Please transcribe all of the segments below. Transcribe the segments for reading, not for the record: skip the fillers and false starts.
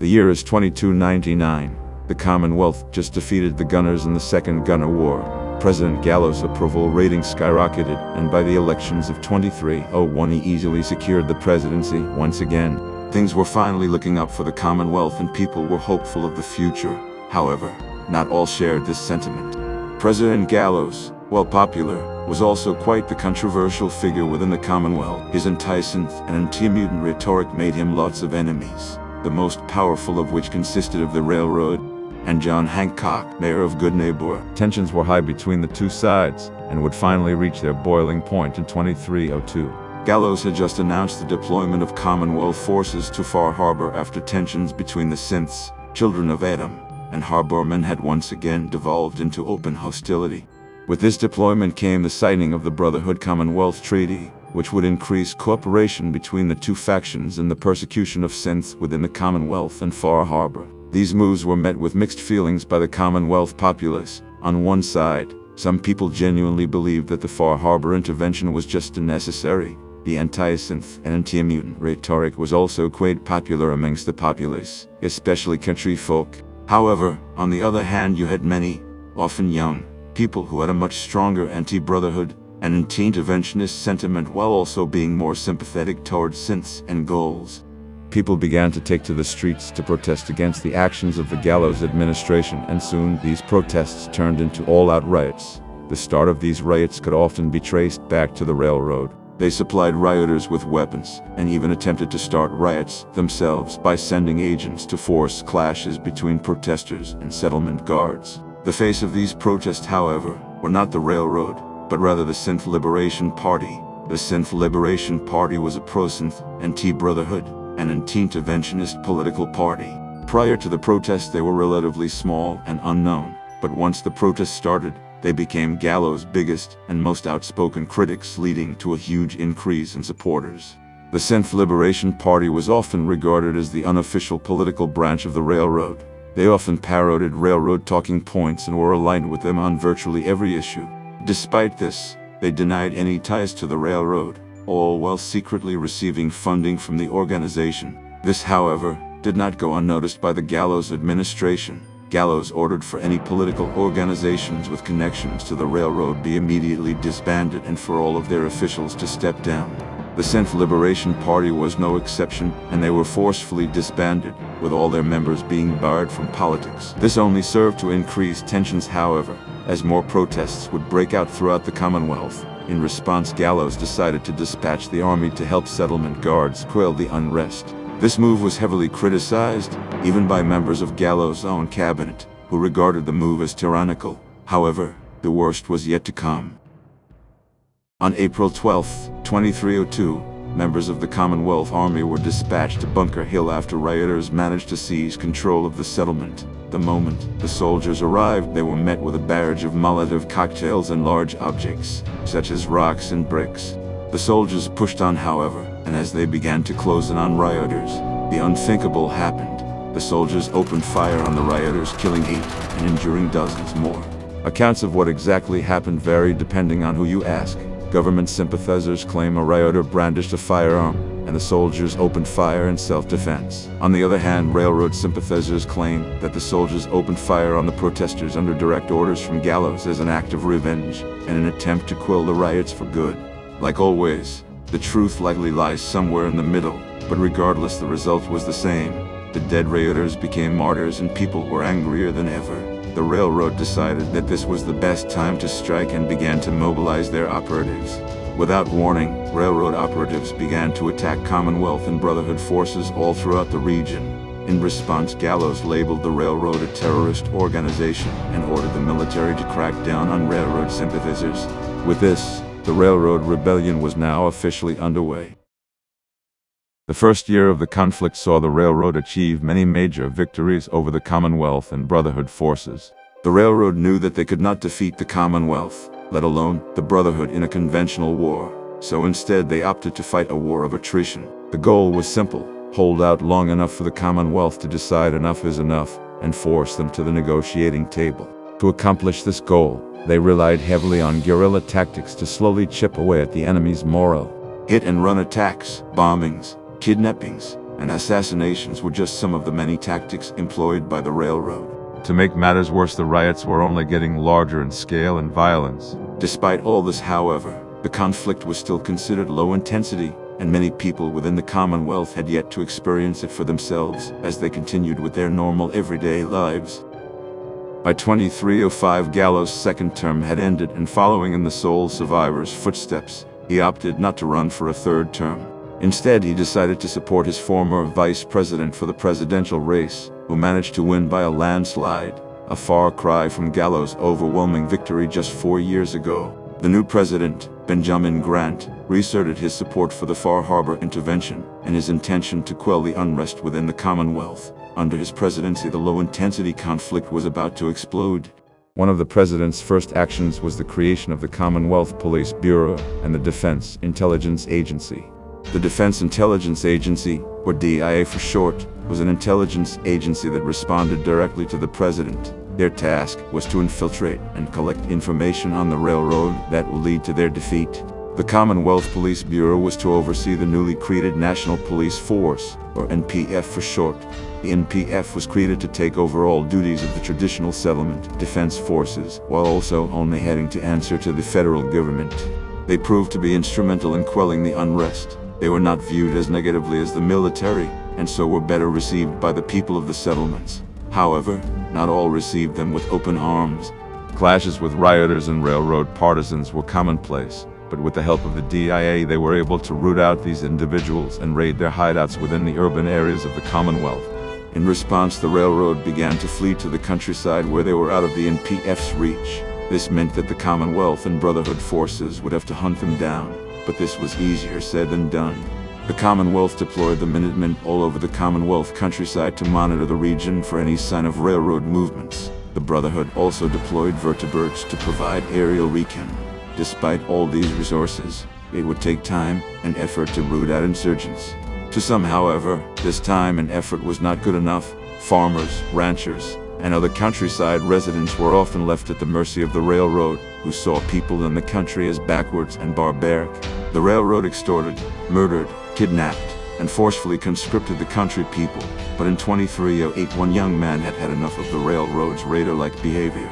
The year is 2299. The Commonwealth just defeated the Gunners in the Second Gunner War. President Gallows' approval rating skyrocketed, and by the elections of 2301 he easily secured the presidency once again. Things were finally looking up for the Commonwealth and people were hopeful of the future. However, not all shared this sentiment. President Gallows, while popular, was also quite the controversial figure within the Commonwealth. His anti-synth and anti-mutant rhetoric made him lots of enemies, the most powerful of which consisted of the railroad and John Hancock, mayor of Goodneighbor. Tensions were high between the two sides, and would finally reach their boiling point in 2302. Gallows had just announced the deployment of Commonwealth forces to Far Harbor after tensions between the synths, children of Adam, and harbormen had once again devolved into open hostility. With this deployment came the signing of the Brotherhood Commonwealth Treaty, which would increase cooperation between the two factions in the persecution of synths within the Commonwealth and Far Harbor. These moves were met with mixed feelings by the Commonwealth populace. On one side, some people genuinely believed that the Far Harbor intervention was just unnecessary. The anti-synth and anti-mutant rhetoric was also quite popular amongst the populace, especially country folk. However, on the other hand, you had many, often young, people who had a much stronger anti-brotherhood and anti-interventionist sentiment while also being more sympathetic towards synths and goals. People began to take to the streets to protest against the actions of the Gallows administration, and soon these protests turned into all-out riots. The start of these riots could often be traced back to the railroad. They supplied rioters with weapons, and even attempted to start riots themselves by sending agents to force clashes between protesters and settlement guards. The face of these protests, however, were not the railroad, but rather the Synth Liberation Party. The Synth Liberation Party was a pro-synth, anti-brotherhood, and anti-interventionist political party. Prior to the protests they were relatively small and unknown, but once the protests started, they became Gallows' biggest and most outspoken critics, leading to a huge increase in supporters. The Synth Liberation Party was often regarded as the unofficial political branch of the railroad. They often parodied railroad talking points and were aligned with them on virtually every issue. Despite this, they denied any ties to the railroad, all while secretly receiving funding from the organization. This, however, did not go unnoticed by the Gallows administration. Gallows ordered for any political organizations with connections to the railroad be immediately disbanded and for all of their officials to step down. The Synth Liberation Party was no exception, and they were forcefully disbanded, with all their members being barred from politics. This only served to increase tensions, however, as more protests would break out throughout the Commonwealth. In response, Gallows decided to dispatch the army to help settlement guards quell the unrest. This move was heavily criticized, even by members of Gallows' own cabinet, who regarded the move as tyrannical. However, the worst was yet to come. On April 12, 2302, members of the Commonwealth Army were dispatched to Bunker Hill after rioters managed to seize control of the settlement. The moment the soldiers arrived, they were met with a barrage of Molotov cocktails and large objects, such as rocks and bricks. The soldiers pushed on, however, and as they began to close in on rioters, the unthinkable happened. The soldiers opened fire on the rioters, killing 8 and injuring dozens more. Accounts of what exactly happened vary depending on who you ask. Government sympathizers claim a rioter brandished a firearm, and the soldiers opened fire in self-defense. On the other hand, railroad sympathizers claim that the soldiers opened fire on the protesters under direct orders from Gallows as an act of revenge, and an attempt to quell the riots for good. Like always, the truth likely lies somewhere in the middle, but regardless, the result was the same. The dead rioters became martyrs and people were angrier than ever. The railroad decided that this was the best time to strike and began to mobilize their operatives. Without warning, railroad operatives began to attack Commonwealth and Brotherhood forces all throughout the region. In response, Gallows labeled the railroad a terrorist organization and ordered the military to crack down on railroad sympathizers. With this, the railroad rebellion was now officially underway. The first year of the conflict saw the railroad achieve many major victories over the Commonwealth and Brotherhood forces. The railroad knew that they could not defeat the Commonwealth, let alone the Brotherhood, in a conventional war, so instead they opted to fight a war of attrition. The goal was simple: hold out long enough for the Commonwealth to decide enough is enough, and force them to the negotiating table. To accomplish this goal, they relied heavily on guerrilla tactics to slowly chip away at the enemy's morale. Hit-and-run attacks, bombings, kidnappings, and assassinations were just some of the many tactics employed by the railroad. To make matters worse, the riots were only getting larger in scale and violence. Despite all this, however, the conflict was still considered low intensity, and many people within the Commonwealth had yet to experience it for themselves as they continued with their normal everyday lives. By 2305, Gallows' second term had ended, and following in the sole survivor's footsteps, he opted not to run for a third term. Instead, he decided to support his former vice president for the presidential race, who managed to win by a landslide, a far cry from Gallows' overwhelming victory just 4 years ago. The new president, Benjamin Grant, reasserted his support for the Far Harbor intervention and his intention to quell the unrest within the Commonwealth. Under his presidency, the low-intensity conflict was about to explode. One of the president's first actions was the creation of the Commonwealth Police Bureau and the Defense Intelligence Agency. The Defense Intelligence Agency, or DIA for short, was an intelligence agency that responded directly to the president. Their task was to infiltrate and collect information on the railroad that will lead to their defeat. The Commonwealth Police Bureau was to oversee the newly created National Police Force, or NPF for short. The NPF was created to take over all duties of the traditional settlement defense forces, while also only having to answer to the federal government. They proved to be instrumental in quelling the unrest. They were not viewed as negatively as the military, and so were better received by the people of the settlements. However, not all received them with open arms. Clashes with rioters and railroad partisans were commonplace, but with the help of the DIA, they were able to root out these individuals and raid their hideouts within the urban areas of the Commonwealth. In response, the railroad began to flee to the countryside where they were out of the NPF's reach. This meant that the Commonwealth and Brotherhood forces would have to hunt them down, but this was easier said than done. The Commonwealth deployed the Minutemen all over the Commonwealth countryside to monitor the region for any sign of railroad movements. The Brotherhood also deployed vertebrates to provide aerial recon. Despite all these resources, it would take time and effort to root out insurgents. To some, however, this time and effort was not good enough. Farmers, ranchers, and other countryside residents were often left at the mercy of the railroad, who saw people in the country as backwards and barbaric. The railroad extorted, murdered, kidnapped, and forcefully conscripted the country people. But in 2308, one young man had had enough of the railroad's raider-like behavior.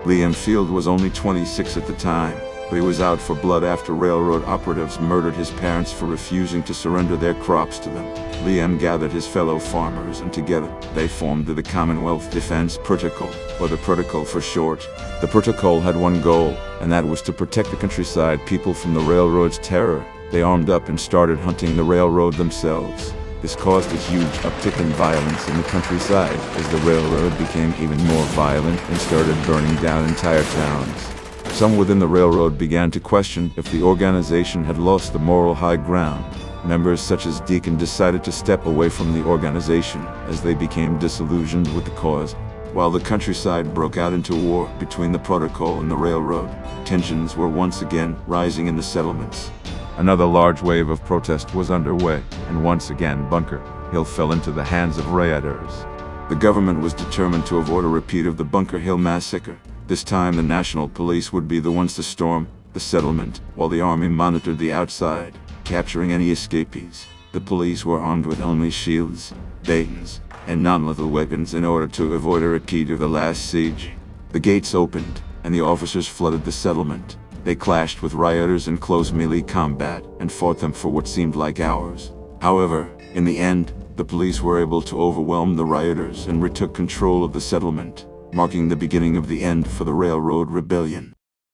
Liam Field was only 26 at the time, but he was out for blood after railroad operatives murdered his parents for refusing to surrender their crops to them. Liam gathered his fellow farmers, and together they formed the Commonwealth Defense Protocol, or the Protocol for short. The Protocol had one goal, and that was to protect the countryside people from the railroad's terror. They armed up and started hunting the railroad themselves. This caused a huge uptick in violence in the countryside as the railroad became even more violent and started burning down entire towns. Some within the railroad began to question if the organization had lost the moral high ground. Members such as Deacon decided to step away from the organization as they became disillusioned with the cause. While the countryside broke out into war between the Protocol and the railroad, tensions were once again rising in the settlements. Another large wave of protest was underway, and once again Bunker Hill fell into the hands of rioters. The government was determined to avoid a repeat of the Bunker Hill massacre. This time the National Police would be the ones to storm the settlement, while the army monitored the outside, capturing any escapees. The police were armed with only shields, batons, and non-lethal weapons in order to avoid a repeat of the last siege. The gates opened, and the officers flooded the settlement. They clashed with rioters in close melee combat and fought them for what seemed like hours. However, in the end, the police were able to overwhelm the rioters and retook control of the settlement, marking the beginning of the end for the railroad rebellion.